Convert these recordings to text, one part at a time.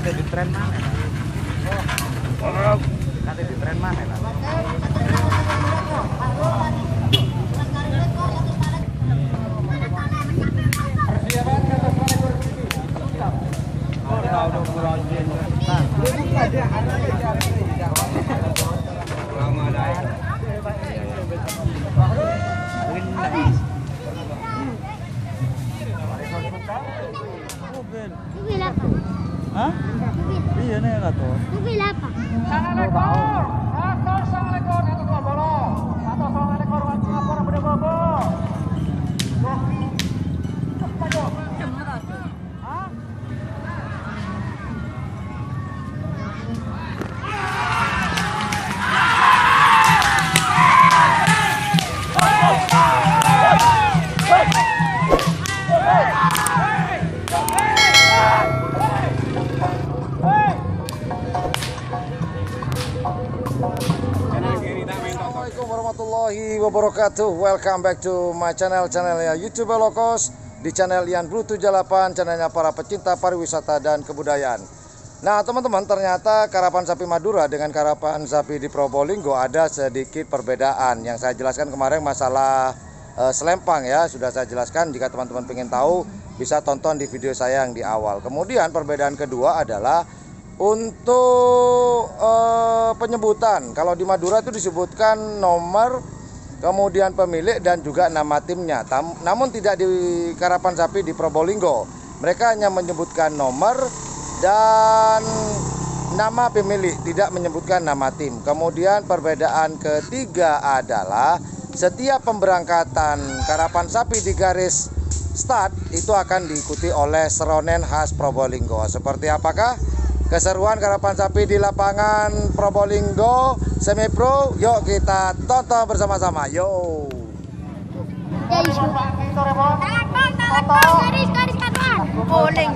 Kate di tren mana? Kate di tren mana? Mobil apa? Hah? Iya nih nggak tahu. Mobil apa? Assalamualaikum warahmatullahi wabarakatuh. Welcome back to my channelnya YouTube Lokos di channel Ian Blue 78, channelnya para pecinta pariwisata dan kebudayaan. Nah teman-teman, ternyata karapan sapi Madura dengan karapan sapi di Probolinggo ada sedikit perbedaan. Yang saya jelaskan kemarin masalah selempang ya, sudah saya jelaskan. Jika teman-teman ingin tahu bisa tonton di video saya yang di awal. Kemudian perbedaan kedua adalah untuk penyebutan. Kalau di Madura itu disebutkan nomor, kemudian pemilik dan juga nama timnya. Namun tidak di karapan sapi di Probolinggo. Mereka hanya menyebutkan nomor dan nama pemilik, tidak menyebutkan nama tim. Kemudian perbedaan ketiga adalah setiap pemberangkatan karapan sapi di garis start itu akan diikuti oleh seronen khas Probolinggo. Seperti apakah keseruan karapan sapi di lapangan Probolinggo semi pro? Yuk kita tonton bersama-sama. Yo. Garis paduan. Boleh.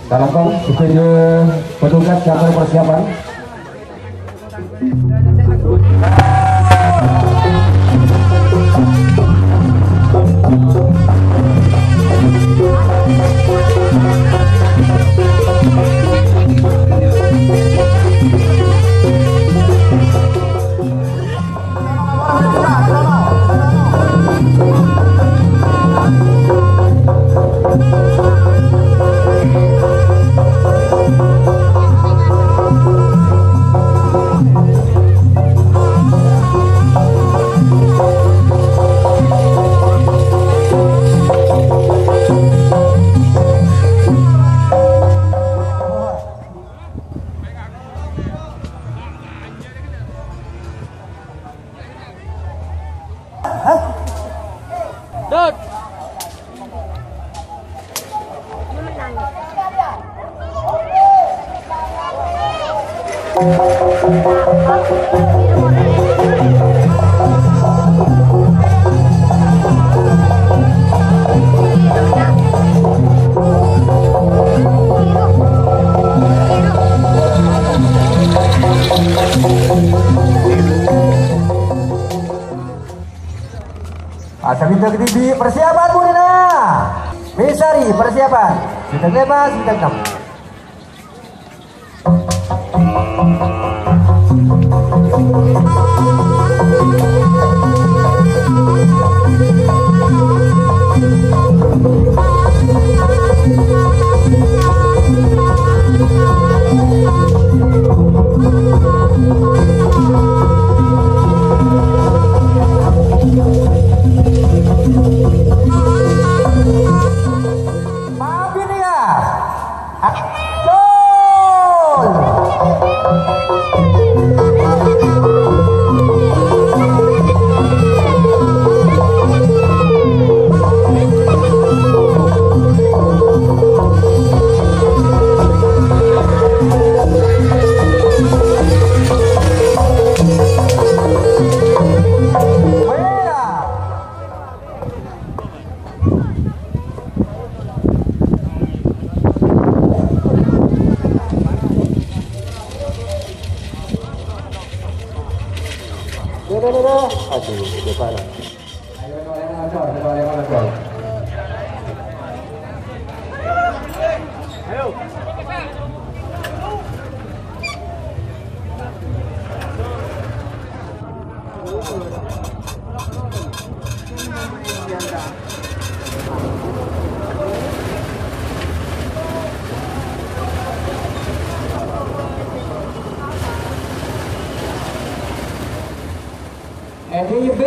Dalam studio petugas jadwal persiapan. Asabinto Kediri persiapan Bu Nina. Misari persiapan. Bintang 5, bintang 6. Aduh, coba lah. Ayo. NIB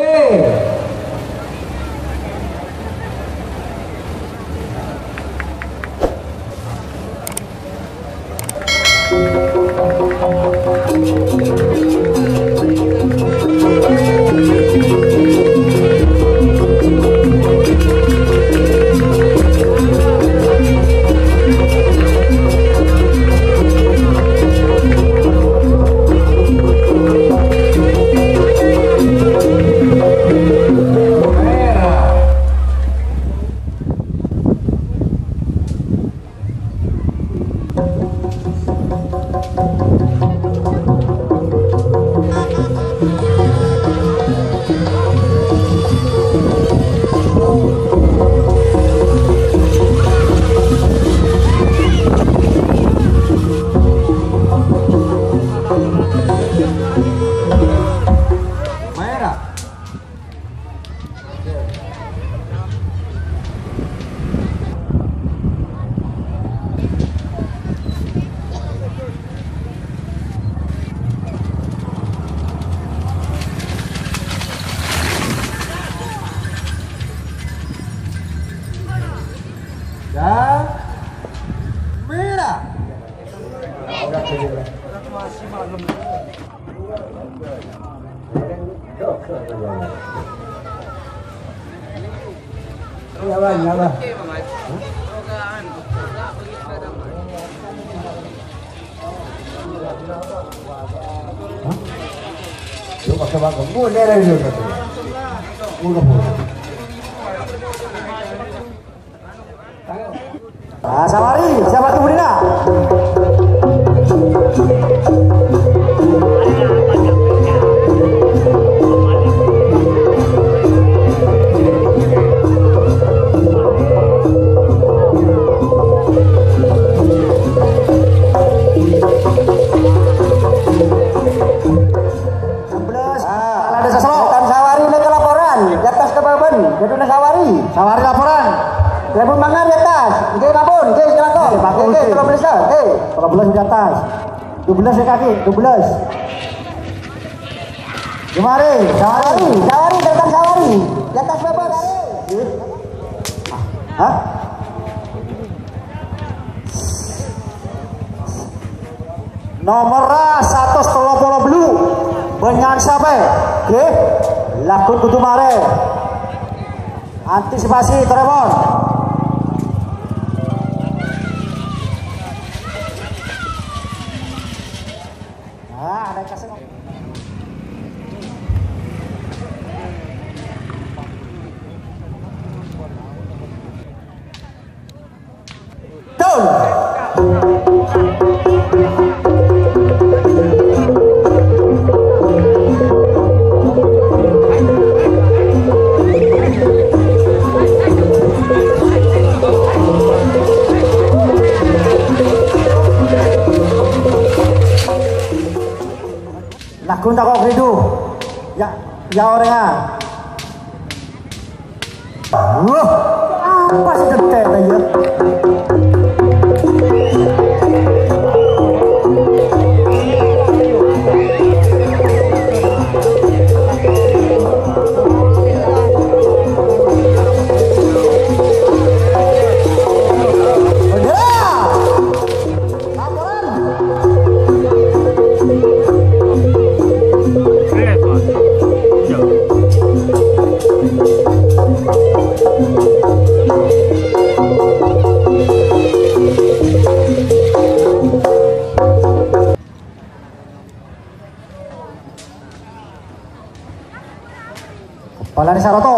dan merah. Nyala. Yo pakai bangku, mulai dari dulu. Nah, Sawari, siapa tuh Budina? Sawari laporan. Telepon mangan di atas. Oke, ngapun. Oke, silakan. Oke, 12. Oke, 12 di atas. 12 di kaki, 12. Gimari, Sawari, datang Sawari. Di atas bebas. Hah? Nomor 130 blue. Benyan sampai. Oke. Lakun kudu mare. Antisipasi Tremon. Nah, ada kasih. Tuh. Lakun tak kok ridu. Ya orangnya. Apa sih detek aja? Palani Saroto.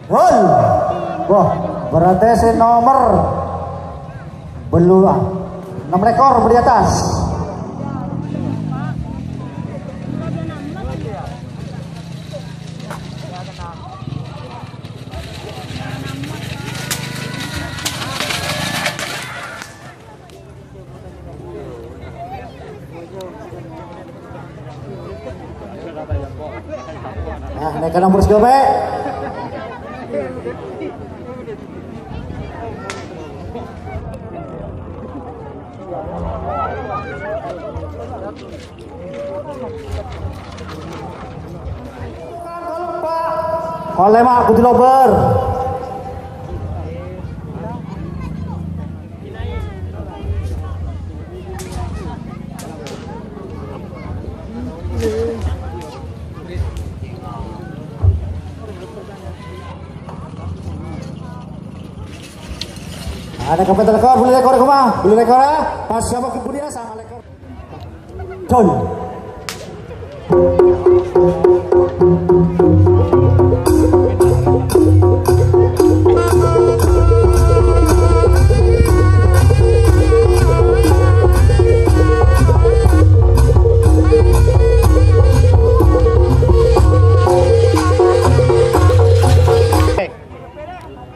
Gol. Wah, berarti si nomor belum 6 rekor di atas. Nah, naikkan nomor segobe. Oleh Mak Putih Lober. Ada kapten rekor, beli rekor kumah, beli rekor ya. Pas siapa kemudian sama rekor. John.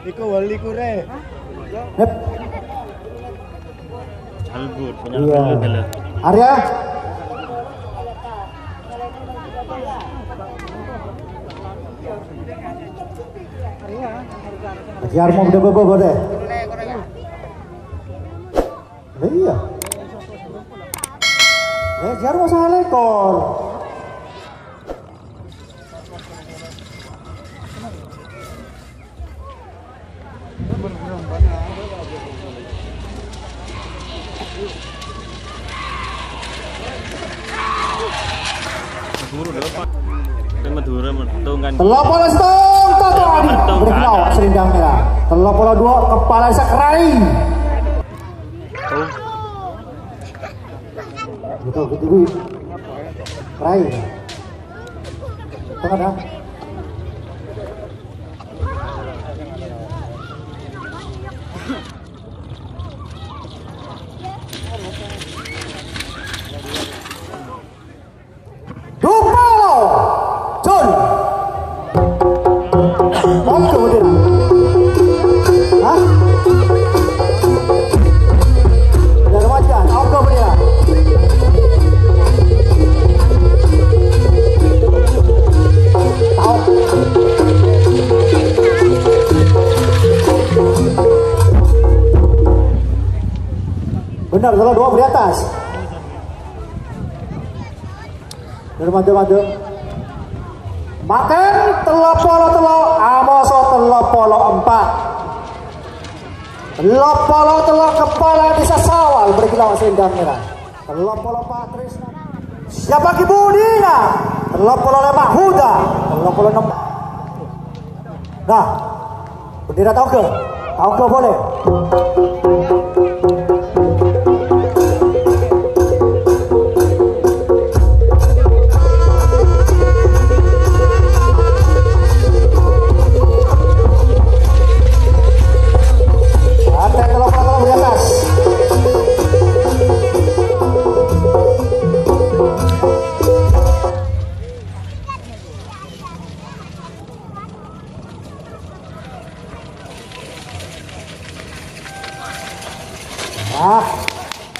Iku wali kure. Yep. Albur, punya Iya. Albur. Arya. Biar mau beda deh. Iya. Biar mau salah lekor. Madura mentungan. Telok pola setong, totoan. Berkilau serindang merah. Telok pola 2, kepala bisa kerai. Gitu, gitu. Kerai. Tengah dah. Dupalo, John. Bom kemudian. Hah? Dari wajan, out kemudian. Tahu. Benar, kalau 2 di atas. Maju. Makan telok polo amoso telok polo 4. Telok kepala desa Sawal berkilau sindang merah. Telok polo Patris. Siapa kibudina? Telok polo Lemak Huda. Telok polo 6. Nah, bendera tahu ke boleh.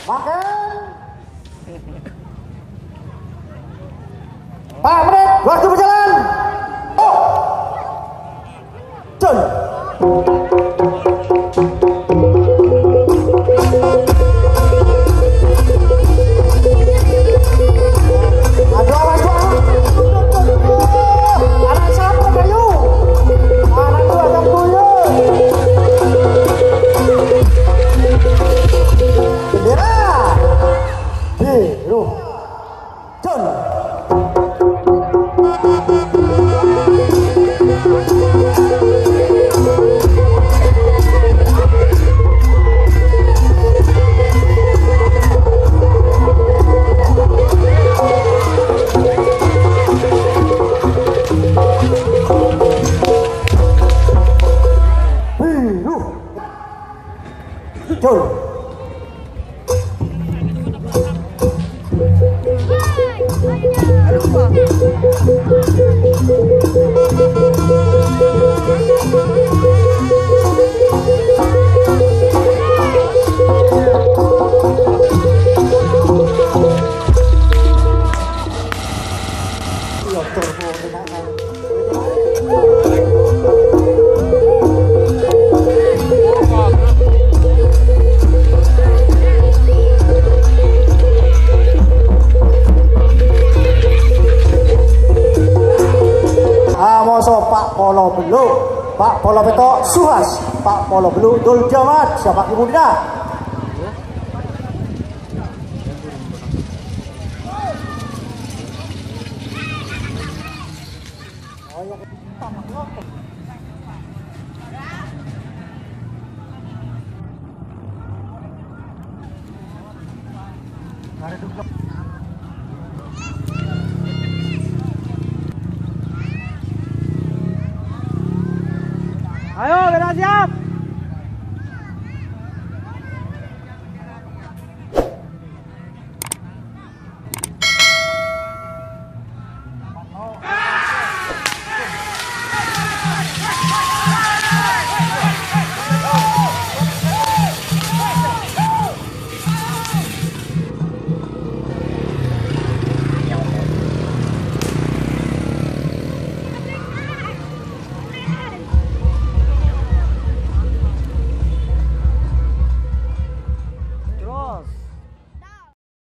Makan 4 menit waktu berjalan. John. Anak siapa kayu? Anak dua jam dulu. Bendera biru. John. Iya, turbo dengan Amoso Pak Polo Belu, Pak Polo Beto Suhas, Pak Polo Belu Dul Jamat, siapa Ibu Dina? Ayo, kita siap.